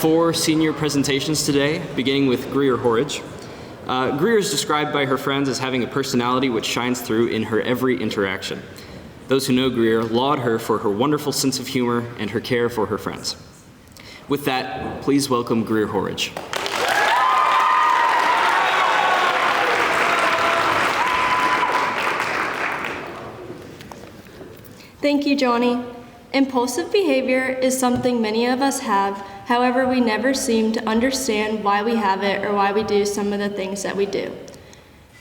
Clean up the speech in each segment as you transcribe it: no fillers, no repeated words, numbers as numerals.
4 senior presentations today, beginning with Greer Horridge. Greer is described by her friends as having a personality which shines through in her every interaction. Those who know Greer laud her for her wonderful sense of humor and her care for her friends. With that, please welcome Greer Horridge. Thank you, Johnny. Impulsive behavior is something many of us have. However, we never seem to understand why we have it or why we do some of the things that we do.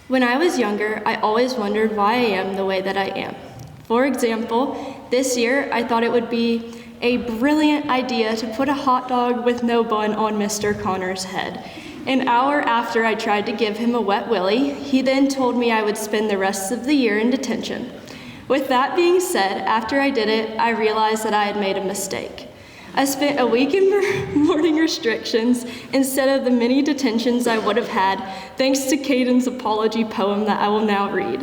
When I was younger, I always wondered why I am the way that I am. For example, this year, I thought it would be a brilliant idea to put a hot dog with no bun on Mr. Connor's head. An hour after I tried to give him a wet willy, he then told me I would spend the rest of the year in detention. With that being said, after I did it, I realized that I had made a mistake. I spent a week in morning restrictions instead of the many detentions I would have had, thanks to Caden's apology poem that I will now read.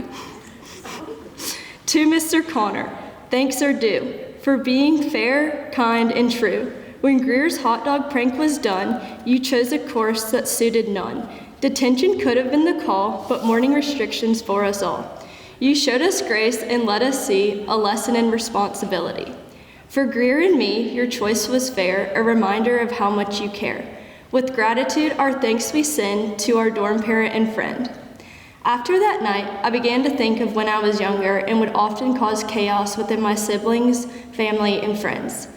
To Mr. Connor, thanks are due for being fair, kind, and true. When Greer's hot dog prank was done, you chose a course that suited none. Detention could have been the call, but morning restrictions for us all. You showed us grace and let us see a lesson in responsibility. For Greer and me, your choice was fair, a reminder of how much you care. With gratitude, our thanks we send to our dorm parent and friend. After that night, I began to think of when I was younger and would often cause chaos within my siblings, family, and friends.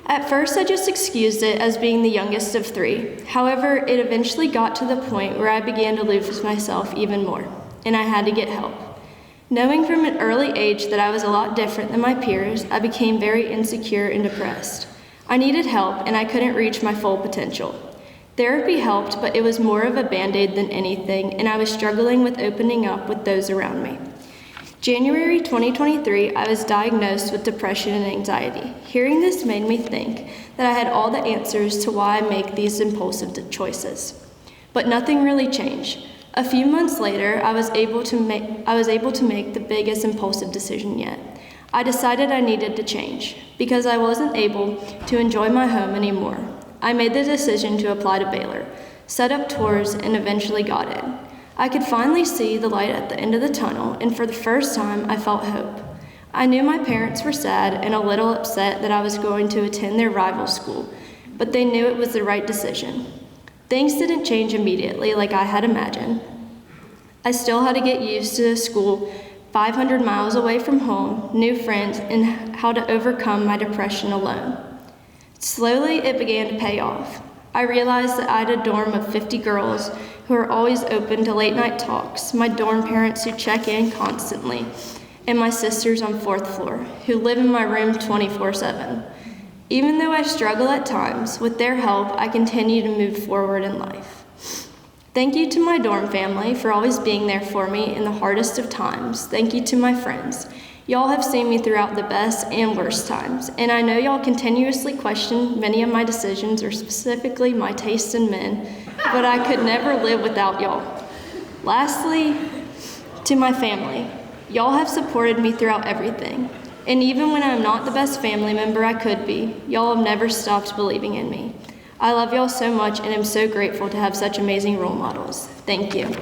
At first, I just excused it as being the youngest of 3. However, it eventually got to the point where I began to lose myself even more, and I had to get help. Knowing from an early age that I was a lot different than my peers, I became very insecure and depressed. I needed help, and I couldn't reach my full potential. Therapy helped, but it was more of a Band-Aid than anything, and I was struggling with opening up with those around me. January 2023, I was diagnosed with depression and anxiety. Hearing this made me think that I had all the answers to why I make these impulsive choices. But nothing really changed. A few months later, I was able to make the biggest impulsive decision yet. I decided I needed to change because I wasn't able to enjoy my home anymore. I made the decision to apply to Baylor, set up tours, and eventually got in. I could finally see the light at the end of the tunnel, and for the first time, I felt hope. I knew my parents were sad and a little upset that I was going to attend their rival school, but they knew it was the right decision. Things didn't change immediately like I had imagined. I still had to get used to a school 500 miles away from home, new friends, and how to overcome my depression alone. Slowly, it began to pay off. I realized that I had a dorm of 50 girls who are always open to late-night talks, my dorm parents who check in constantly, and my sisters on 4th floor who live in my room 24/7. Even though I struggle at times, with their help, I continue to move forward in life. Thank you to my dorm family for always being there for me in the hardest of times. Thank you to my friends. Y'all have seen me throughout the best and worst times, and I know y'all continuously question many of my decisions, or specifically my taste in men, but I could never live without y'all. Lastly, to my family, y'all have supported me throughout everything. And even when I'm not the best family member I could be, y'all have never stopped believing in me. I love y'all so much and am so grateful to have such amazing role models. Thank you.